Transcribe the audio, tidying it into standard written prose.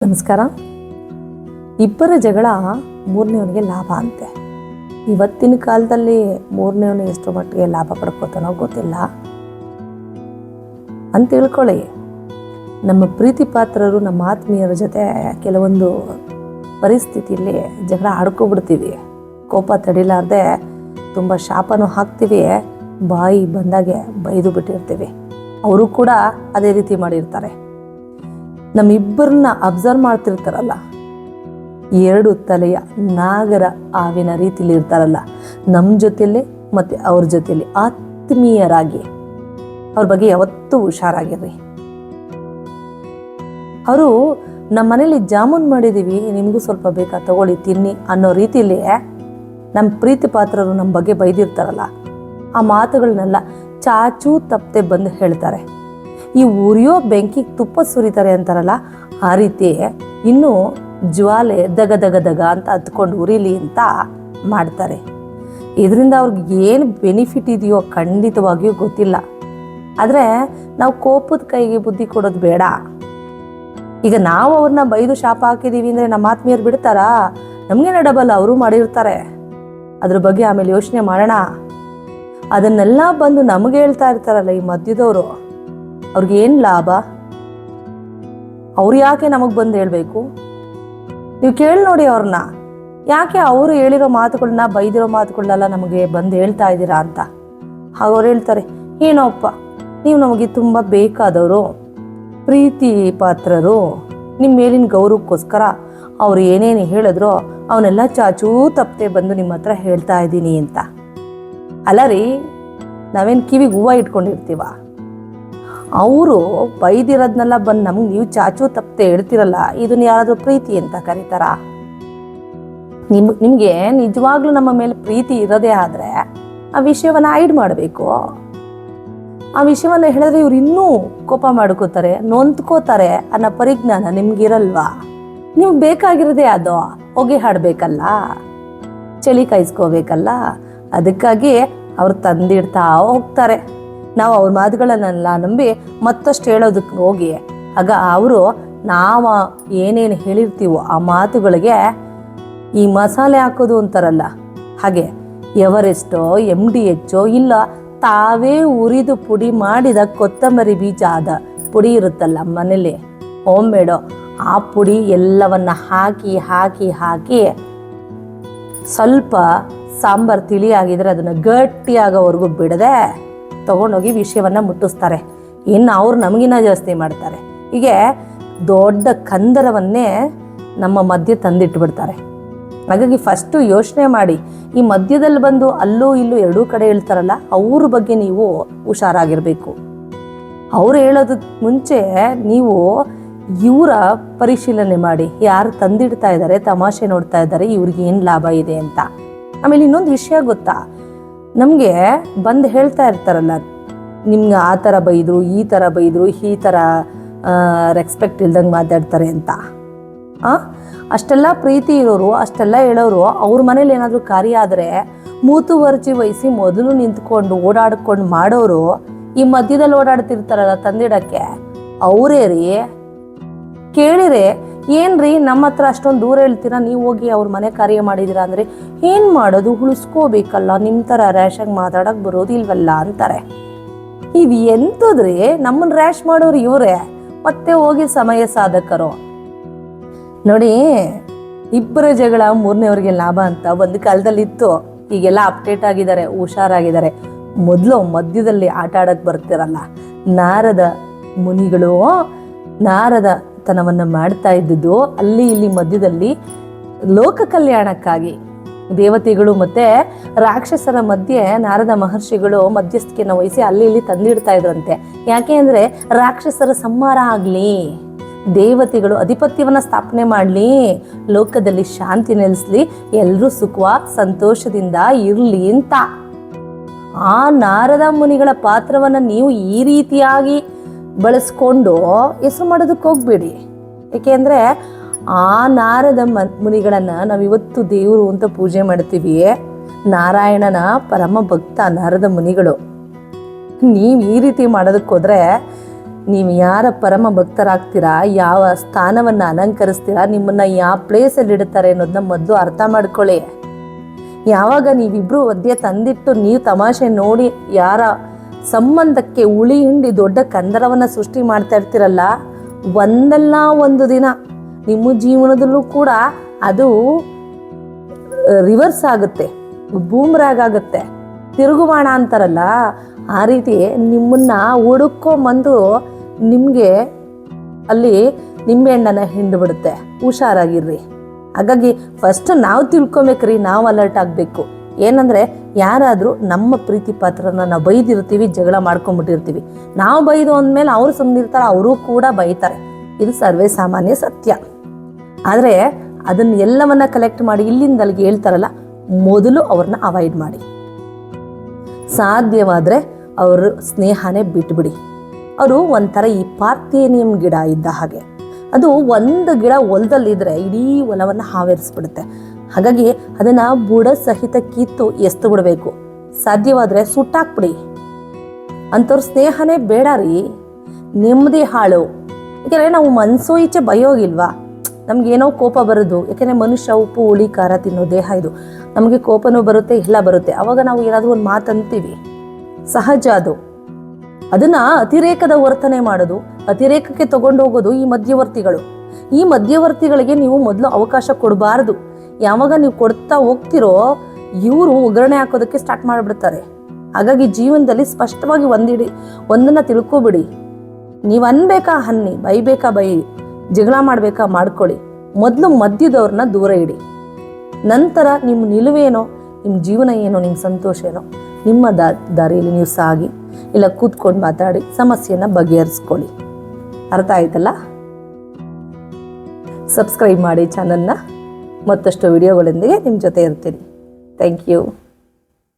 ನಮಸ್ಕಾರ. ಇಬ್ಬರ ಜಗಳ ಮೂರನೇವನಿಗೆ ಲಾಭ ಅಂತೆ. ಇವತ್ತಿನ ಕಾಲದಲ್ಲಿ ಮೂರನೇವನು ಎಷ್ಟು ಮಟ್ಟಿಗೆ ಲಾಭ ಪಡ್ಕೋತಾನೋ ಗೊತ್ತಿಲ್ಲ ಅಂತ ತಿಳ್ಕೊಳ್ಳಿ. ನಮ್ಮ ಪ್ರೀತಿ ಪಾತ್ರರು ನಮ್ಮ ಆತ್ಮೀಯರ ಜೊತೆ ಕೆಲವೊಂದು ಪರಿಸ್ಥಿತಿಯಲ್ಲಿ ಜಗಳ ಆಡ್ಕೊಬಿಡ್ತೀವಿ. ಕೋಪ ತಡಿಲಾರ್ದೆ ತುಂಬ ಶಾಪನೂ ಹಾಕ್ತೀವಿ, ಬಾಯಿ ಬಂದಾಗೆ ಬೈದು ಬಿಟ್ಟಿರ್ತೀವಿ. ಅವರು ಕೂಡ ಅದೇ ರೀತಿ ಮಾಡಿರ್ತಾರೆ. ನಮ್ಮಿಬ್ಬರನ್ನ ಅಬ್ಸರ್ವ್ ಮಾಡ್ತಿರ್ತಾರಲ್ಲ, ಎರಡು ತಲೆಯ ನಾಗರ ಹಾವಿನ ರೀತಿಲಿ ಇರ್ತಾರಲ್ಲ, ನಮ್ಮ ಜೊತೆಯಲ್ಲಿ ಮತ್ತು ಅವ್ರ ಜೊತೆಯಲ್ಲಿ ಆತ್ಮೀಯರಾಗಿ ಅವ್ರ ಬಗ್ಗೆ ಯಾವತ್ತೂ ಹುಷಾರಾಗಿರ್ರಿ. ಅವರು ನಮ್ಮ ಮನೇಲಿ ಜಾಮೂನ್ ಮಾಡಿದ್ದೀವಿ, ನಿಮಗೂ ಸ್ವಲ್ಪ ಬೇಕಾ ತಗೊಳ್ಳಿ ತಿನ್ನಿ ಅನ್ನೋ ರೀತಿಯಲ್ಲಿ ನಮ್ಮ ಪ್ರೀತಿ ಪಾತ್ರರು ನಮ್ಮ ಬಗ್ಗೆ ಬೈದಿರ್ತಾರಲ್ಲ, ಆ ಮಾತುಗಳನ್ನೆಲ್ಲ ಚಾಚೂ ತಪ್ಪದೆ ಬಂದು ಹೇಳ್ತಾರೆ. ಈ ಉರಿಯೋ ಬೆಂಕಿಗೆ ತುಪ್ಪ ಸುರಿತಾರೆ ಅಂತಾರಲ್ಲ, ಆ ರೀತಿ ಇನ್ನೂ ಜ್ವಾಲೆ ದಗ ದಗ ದಗ ಅಂತ ಹತ್ಕೊಂಡು ಉರಿಲಿ ಅಂತ ಮಾಡ್ತಾರೆ. ಇದರಿಂದ ಅವ್ರಿಗೆ ಏನು ಬೆನಿಫಿಟ್ ಇದೆಯೋ ಖಂಡಿತವಾಗಿಯೂ ಗೊತ್ತಿಲ್ಲ. ಆದರೆ ನಾವು ಕೋಪದ ಕೈಗೆ ಬುದ್ಧಿ ಕೊಡೋದು ಬೇಡ. ಈಗ ನಾವು ಅವ್ರನ್ನ ಬೈದು ಶಾಪ ಹಾಕಿದ್ದೀವಿ ಅಂದರೆ ನಮ್ಮ ಆತ್ಮೀಯರು ಬಿಡ್ತಾರಾ? ನಮಗೇನೆ ಡಬಲ್ ಅವರು ಮಾಡಿರ್ತಾರೆ. ಅದ್ರ ಬಗ್ಗೆ ಆಮೇಲೆ ಯೋಚನೆ ಮಾಡೋಣ. ಅದನ್ನೆಲ್ಲ ಬಂದು ನಮಗೆ ಹೇಳ್ತಾ ಇರ್ತಾರಲ್ಲ ಈ ಮಧ್ಯದವರು, ಅವ್ರಿಗೇನು ಲಾಭ? ಅವ್ರು ಯಾಕೆ ನಮಗೆ ಬಂದು ಹೇಳಬೇಕು? ನೀವು ಕೇಳಿ ನೋಡಿ ಅವ್ರನ್ನ, ಯಾಕೆ ಅವರು ಹೇಳಿರೋ ಮಾತುಗಳನ್ನ ಬೈದಿರೋ ಮಾತುಗಳನ್ನೆಲ್ಲ ನಮಗೆ ಬಂದು ಹೇಳ್ತಾ ಇದ್ದೀರಾ ಅಂತ. ಹಾಗೆ ಅವ್ರು ಹೇಳ್ತಾರೆ, ಏನೋಪ್ಪ ನೀವು ನಮಗೆ ತುಂಬ ಬೇಕಾದವರು, ಪ್ರೀತಿ ಪಾತ್ರರು, ನಿಮ್ಮ ಮೇಲಿನ ಗೌರವಕ್ಕೋಸ್ಕರ ಅವ್ರು ಏನೇನು ಹೇಳಿದ್ರೋ ಅವನ್ನೆಲ್ಲ ಚಾಚೂ ತಪ್ಪದೆ ಬಂದು ನಿಮ್ಮ ಹತ್ರ ಹೇಳ್ತಾ ಇದ್ದೀನಿ ಅಂತ. ಅಲ್ಲ ರೀ, ನಾವೇನು ಕಿವಿಗೆ ಹೂವು ಇಟ್ಕೊಂಡಿರ್ತೀವ? ಅವರು ಬೈದಿರೋದನ್ನೆಲ್ಲ ಬಂದು ನಮ್ಗೆ ನೀವು ಚಾಚು ತಪ್ಪದೆ ಹೇಳ್ತಿರಲ್ಲ, ಇದನ್ನ ಯಾರಾದರೂ ಪ್ರೀತಿ ಅಂತ ಕರೀತಾರ? ನಿಮಗೆ ನಿಜವಾಗ್ಲೂ ನಮ್ಮ ಮೇಲೆ ಪ್ರೀತಿ ಇರೋದೇ ಆದರೆ ಆ ವಿಷಯವನ್ನು ಹೈಡ್ ಮಾಡಬೇಕು. ಆ ವಿಷಯವನ್ನು ಹೇಳಿದ್ರೆ ಇವ್ರು ಇನ್ನೂ ಕೋಪ ಮಾಡ್ಕೋತಾರೆ, ನೊಂದ್ಕೋತಾರೆ ಅನ್ನೋ ಪರಿಜ್ಞಾನ ನಿಮ್ಗಿರಲ್ವಾ? ನಿಮ್ಗೆ ಬೇಕಾಗಿರೋದೇ ಅದು, ಹೊಗೆ ಹಾಡಬೇಕಲ್ಲ, ಚಳಿ ಕಾಯಿಸ್ಕೋಬೇಕಲ್ಲ. ಅದಕ್ಕಾಗಿ ಅವ್ರು ತಂದಿಡ್ತಾ ಹೋಗ್ತಾರೆ. ನಾವು ಅವ್ರ ಮಾತುಗಳನ್ನೆಲ್ಲ ನಂಬಿ ಮತ್ತಷ್ಟು ಹೇಳೋದಕ್ಕೆ ಹೋಗಿ ಆಗ ಅವರು ನಾವು ಏನೇನು ಹೇಳಿರ್ತೀವೋ ಆ ಮಾತುಗಳಿಗೆ ಈ ಮಸಾಲೆ ಹಾಕೋದು ಅಂತಾರಲ್ಲ, ಹಾಗೆ ಎವರೆಸ್ಟೋ MDH ಇಲ್ಲ ತಾವೇ ಉರಿದು ಪುಡಿ ಮಾಡಿದ ಕೊತ್ತಂಬರಿ ಬೀಜ ಆದ ಪುಡಿ ಇರುತ್ತಲ್ಲ ಮನೇಲಿ ಹೋಮ್ ಮೇಡೋ, ಆ ಪುಡಿ ಎಲ್ಲವನ್ನ ಹಾಕಿ ಹಾಕಿ ಹಾಕಿ ಸ್ವಲ್ಪ ಸಾಂಬಾರು ತಿಳಿಯಾಗಿದ್ರೆ ಅದನ್ನು ಗಟ್ಟಿಯಾಗೋವರೆಗೂ ಬಿಡದೆ ತಗೊಂಡೋಗಿ ವಿಷಯವನ್ನು ಮುಟ್ಟಿಸ್ತಾರೆ. ಇನ್ನು ಅವ್ರು ನಮಗಿನ್ನ ಜಾಸ್ತಿ ಮಾಡ್ತಾರೆ. ಹೀಗೆ ದೊಡ್ಡ ಕಂದರವನ್ನೇ ನಮ್ಮ ಮಧ್ಯೆ ತಂದಿಟ್ಬಿಡ್ತಾರೆ. ಹಾಗಾಗಿ ಫಸ್ಟು ಯೋಚನೆ ಮಾಡಿ, ಈ ಮಧ್ಯದಲ್ಲಿ ಬಂದು ಅಲ್ಲೂ ಇಲ್ಲೂ ಎರಡೂ ಕಡೆ ಹೇಳ್ತಾರಲ್ಲ, ಅವ್ರ ಬಗ್ಗೆ ನೀವು ಹುಷಾರಾಗಿರಬೇಕು. ಅವ್ರು ಹೇಳೋದಕ್ಕೆ ಮುಂಚೆ ನೀವು ಇವರ ಪರಿಶೀಲನೆ ಮಾಡಿ, ಯಾರು ತಂದಿಡ್ತಾ ಇದ್ದಾರೆ, ತಮಾಷೆ ನೋಡ್ತಾ ಇದ್ದಾರೆ, ಇವ್ರಿಗೆ ಏನು ಲಾಭ ಇದೆ ಅಂತ. ಆಮೇಲೆ ಇನ್ನೊಂದು ವಿಷಯ ಗೊತ್ತಾ, ನಮಗೆ ಬಂದು ಹೇಳ್ತಾ ಇರ್ತಾರಲ್ಲ, ನಿಮ್ಗೆ ಆ ಥರ ಬೈದರು, ಈ ಥರ ಬೈದರು, ಈ ಥರ ರೆಸ್ಪೆಕ್ಟ್ ಇಲ್ದಂಗೆ ಮಾತಾಡ್ತಾರೆ ಅಂತ. ಅಷ್ಟೆಲ್ಲ ಪ್ರೀತಿ ಇರೋರು, ಅಷ್ಟೆಲ್ಲ ಹೇಳೋರು, ಅವ್ರ ಮನೇಲಿ ಏನಾದರೂ ಕಾರ್ಯ ಆದರೆ ಮೂತುವರ್ಜಿ ವಹಿಸಿ ಮೊದಲು ನಿಂತ್ಕೊಂಡು ಓಡಾಡ್ಕೊಂಡು ಮಾಡೋರು ಈ ಮಧ್ಯದಲ್ಲಿ ಓಡಾಡ್ತಿರ್ತಾರಲ್ಲ ತಂದಿಡಕ್ಕೆ, ಅವರೇ ರೀ. ಕೇಳಿರೆ, ಏನ್ರಿ ನಮ್ಮ ಹತ್ರ ಅಷ್ಟೊಂದು ದೂರ ಹೇಳ್ತೀರಾ, ನೀವು ಹೋಗಿ ಅವ್ರ ಮನೆ ಕಾರ್ಯ ಮಾಡಿದ್ದೀರಾ ಅಂದರೆ ಏನು ಮಾಡೋದು, ಉಳಿಸ್ಕೋಬೇಕಲ್ಲ, ನಿಮ್ಮ ಥರ ರ್ಯಾಶಾಗಿ ಮಾತಾಡೋಕೆ ಬರೋದಿಲ್ವಲ್ಲ ಅಂತಾರೆ. ಇದು ಎಂಥದ್ರಿ, ನಮ್ಮನ್ನು ರ್ಯಾಶ್ ಮಾಡೋರು ಇವರೇ, ಮತ್ತೆ ಹೋಗಿ ಸಮಯ ಸಾಧಕರು. ನೋಡಿ, ಇಬ್ಬರ ಜಗಳ ಮೂರನೇವ್ರಿಗೆ ಲಾಭ ಅಂತ ಒಂದು ಕಾಲದಲ್ಲಿ ಇತ್ತು. ಈಗೆಲ್ಲ ಅಪ್ಡೇಟ್ ಆಗಿದ್ದಾರೆ, ಹುಷಾರಾಗಿದ್ದಾರೆ. ಮೊದಲು ಮಧ್ಯದಲ್ಲಿ ಆಟ ಆಡೋಕ್ಕೆ ಬರ್ತಿರಲ್ಲ, ನಾರದ ಮುನಿಗಳು ನಾರದ ತನವನ್ನು ಮಾಡ್ತಾ ಇದ್ದುದು ಅಲ್ಲಿ ಇಲ್ಲಿ ಮಧ್ಯದಲ್ಲಿ ಲೋಕ ಕಲ್ಯಾಣಕ್ಕಾಗಿ ದೇವತೆಗಳು ಮತ್ತು ರಾಕ್ಷಸರ ಮಧ್ಯೆ ನಾರದ ಮಹರ್ಷಿಗಳು ಮಧ್ಯಸ್ಥಿಕೆಯನ್ನು ವಹಿಸಿ ಅಲ್ಲಿ ಇಲ್ಲಿ ತಂದಿಡ್ತಾ ಇದ್ರಂತೆ. ಯಾಕೆ ಅಂದರೆ ರಾಕ್ಷಸರ ಸಂಹಾರ ಆಗಲಿ, ದೇವತೆಗಳು ಅಧಿಪತ್ಯವನ್ನು ಸ್ಥಾಪನೆ ಮಾಡಲಿ, ಲೋಕದಲ್ಲಿ ಶಾಂತಿ ನೆಲೆಸಲಿ, ಎಲ್ಲರೂ ಸುಖ ಸಂತೋಷದಿಂದ ಇರಲಿ ಅಂತ. ಆ ನಾರದ ಮುನಿಗಳ ಪಾತ್ರವನ್ನು ನೀವು ಈ ರೀತಿಯಾಗಿ ಬಳಸ್ಕೊಂಡು ಹೆಸರು ಮಾಡೋದಕ್ಕೆ ಹೋಗ್ಬೇಡಿ. ಏಕೆಂದರೆ ಆ ನಾರದ ಮುನಿಗಳನ್ನು ನಾವಿವತ್ತು ದೇವರು ಅಂತ ಪೂಜೆ ಮಾಡ್ತೀವಿ. ನಾರಾಯಣನ ಪರಮ ಭಕ್ತ ನಾರದ ಮುನಿಗಳು. ನೀವು ಈ ರೀತಿ ಮಾಡೋದಕ್ಕೆ ಹೋದರೆ ನೀವು ಯಾರ ಪರಮ ಭಕ್ತರಾಗ್ತೀರಾ, ಯಾವ ಸ್ಥಾನವನ್ನು ಅಲಂಕರಿಸ್ತೀರಾ, ನಿಮ್ಮನ್ನು ಯಾವ ಪ್ಲೇಸಲ್ಲಿ ಇಡ್ತಾರೆ ಅನ್ನೋದನ್ನ ಮೊದಲು ಅರ್ಥ ಮಾಡ್ಕೊಳ್ಳಿ. ಯಾವಾಗ ನೀವಿಬ್ಬರು ಮಧ್ಯೆ ತಂದಿಟ್ಟು ನೀವು ತಮಾಷೆ ನೋಡಿ ಯಾರ ಸಂಬಂಧಕ್ಕೆ ಉಳಿ ಹಿಂಡಿ ದೊಡ್ಡ ಕಂದರವನ್ನು ಸೃಷ್ಟಿ ಮಾಡ್ತಾ ಇರ್ತೀರಲ್ಲ, ಒಂದಲ್ಲ ಒಂದು ದಿನ ನಿಮ್ಮ ಜೀವನದಲ್ಲೂ ಕೂಡ ಅದು ರಿವರ್ಸ್ ಆಗುತ್ತೆ, ಬೂಮ್ರಾಗ್ ಆಗುತ್ತೆ, ತಿರುಗುವಾಣ ಅಂತಾರಲ್ಲ ಆ ರೀತಿ ನಿಮ್ಮನ್ನ ಹುಡುಕೊಂಬಂದು ನಿಮಗೆ ಅಲ್ಲಿ ನಿಂಬೆಹಣ್ಣನ್ನು ಹಿಂಡ್ಬಿಡುತ್ತೆ. ಹುಷಾರಾಗಿರ್ರಿ. ಹಾಗಾಗಿ ಫಸ್ಟ್ ನಾವು ತಿಳ್ಕೊಬೇಕ್ರಿ, ನಾವು ಅಲರ್ಟ್ ಆಗಬೇಕು. ಏನಂದರೆ ಯಾರಾದರೂ ನಮ್ಮ ಪ್ರೀತಿ ಪಾತ್ರನ ನಾವು ಬೈದಿರ್ತೀವಿ, ಜಗಳ ಮಾಡ್ಕೊಂಬಿಟ್ಟಿರ್ತೀವಿ. ನಾವು ಬೈದು ಅಂದಮೇಲೆ ಅವರು ಸುಮ್ಮನಿರ್ತಾರೆ, ಅವರು ಕೂಡ ಬೈತಾರೆ. ಇದು ಸರ್ವೇ ಸಾಮಾನ್ಯ ಸತ್ಯ. ಆದರೆ ಅದನ್ನು ಎಲ್ಲವನ್ನ ಕಲೆಕ್ಟ್ ಮಾಡಿ ಇಲ್ಲಿಂದ ಅಲ್ಲಿಗೆ ಹೇಳ್ತಾರಲ್ಲ, ಮೊದಲು ಅವ್ರನ್ನ ಅವಾಯ್ಡ್ ಮಾಡಿ. ಸಾಧ್ಯವಾದರೆ ಅವರು ಸ್ನೇಹನೇ ಬಿಟ್ಬಿಡಿ. ಅವರು ಒಂಥರ ಈ ಪಾರ್ಥೇನಿಯಂ ಗಿಡ ಇದ್ದ ಹಾಗೆ. ಅದು ಒಂದು ಗಿಡ ಹೊಲದಲ್ಲಿದ್ದರೆ ಇಡೀ ಹೊಲವನ್ನು ಆವರಿಸ್ಬಿಡುತ್ತೆ. ಹಾಗಾಗಿ ಅದನ್ನು ಬುಡ ಸಹಿತ ಕಿತ್ತು ಎಸ್ತು ಬಿಡಬೇಕು. ಸಾಧ್ಯವಾದರೆ ಸುಟ್ಟಾಕ್ಬಿಡಿ. ಅಂಥವ್ರ ಸ್ನೇಹನೇ ಬೇಡ ರೀ. ನೆಮ್ಮದಿ ಹಾಳು. ಯಾಕೆಂದರೆ ನಾವು ಮನಸ್ಸು ಈಚೆ ಬಯೋಗಿಲ್ವಾ, ನಮಗೇನೋ ಕೋಪ ಬರೋದು. ಯಾಕೆಂದರೆ ಮನುಷ್ಯ ಉಪ್ಪು ಹುಳಿ ಖಾರ ತಿನ್ನೋ ದೇಹ ಇದು. ನಮಗೆ ಕೋಪನೂ ಬರುತ್ತೆ, ಎಲ್ಲ ಬರುತ್ತೆ. ಆವಾಗ ನಾವು ಏನಾದರೂ ಒಂದು ಮಾತಂತೀವಿ, ಸಹಜ ಅದು. ಅದನ್ನು ಅತಿರೇಕದ ವರ್ತನೆ ಮಾಡೋದು, ಅತಿರೇಕಕ್ಕೆ ತಗೊಂಡು ಹೋಗೋದು ಈ ಮಧ್ಯವರ್ತಿಗಳು. ಈ ಮಧ್ಯವರ್ತಿಗಳಿಗೆ ನೀವು ಮೊದಲು ಅವಕಾಶ ಕೊಡಬಾರ್ದು. ಯಾವಾಗ ನೀವು ಕೊಡ್ತಾ ಹೋಗ್ತಿರೋ ಇವರು ಒಗ್ಗರಣೆ ಹಾಕೋದಕ್ಕೆ ಸ್ಟಾರ್ಟ್ ಮಾಡಿಬಿಡ್ತಾರೆ. ಹಾಗಾಗಿ ಜೀವನದಲ್ಲಿ ಸ್ಪಷ್ಟವಾಗಿ ಒಂದನ್ನು ತಿಳ್ಕೊಬಿಡಿ. ನೀವು ಅನ್ಬೇಕಾ ಅನ್ನಿ, ಬೈಬೇಕಾ ಬೈ, ಜಗಳ ಮಾಡಬೇಕಾ ಮಾಡ್ಕೊಳ್ಳಿ. ಮೊದಲು ಮಧ್ಯದವ್ರನ್ನ ದೂರ ಇಡಿ. ನಂತರ ನಿಮ್ಮ ನಿಲುವೇನೋ, ನಿಮ್ಮ ಜೀವನ ಏನೋ, ನಿಮ್ಮ ಸಂತೋಷ ಏನೋ, ನಿಮ್ಮ ದಾರಿಯಲ್ಲಿ ನೀವು ಸಾಗಿ, ಇಲ್ಲ ಕೂತ್ಕೊಂಡು ಮಾತಾಡಿ ಸಮಸ್ಯೆನ ಬಗೆಹರಿಸ್ಕೊಳ್ಳಿ. ಅರ್ಥ ಆಯ್ತಲ್ಲ? ಸಬ್ಸ್ಕ್ರೈಬ್ ಮಾಡಿ ಚಾನಲ್ನ. ಮತ್ತಷ್ಟು ವಿಡಿಯೋಗಳೊಂದಿಗೆ ನಿಮ್ಮ ಜೊತೆ ಇರ್ತೀನಿ. Thank you.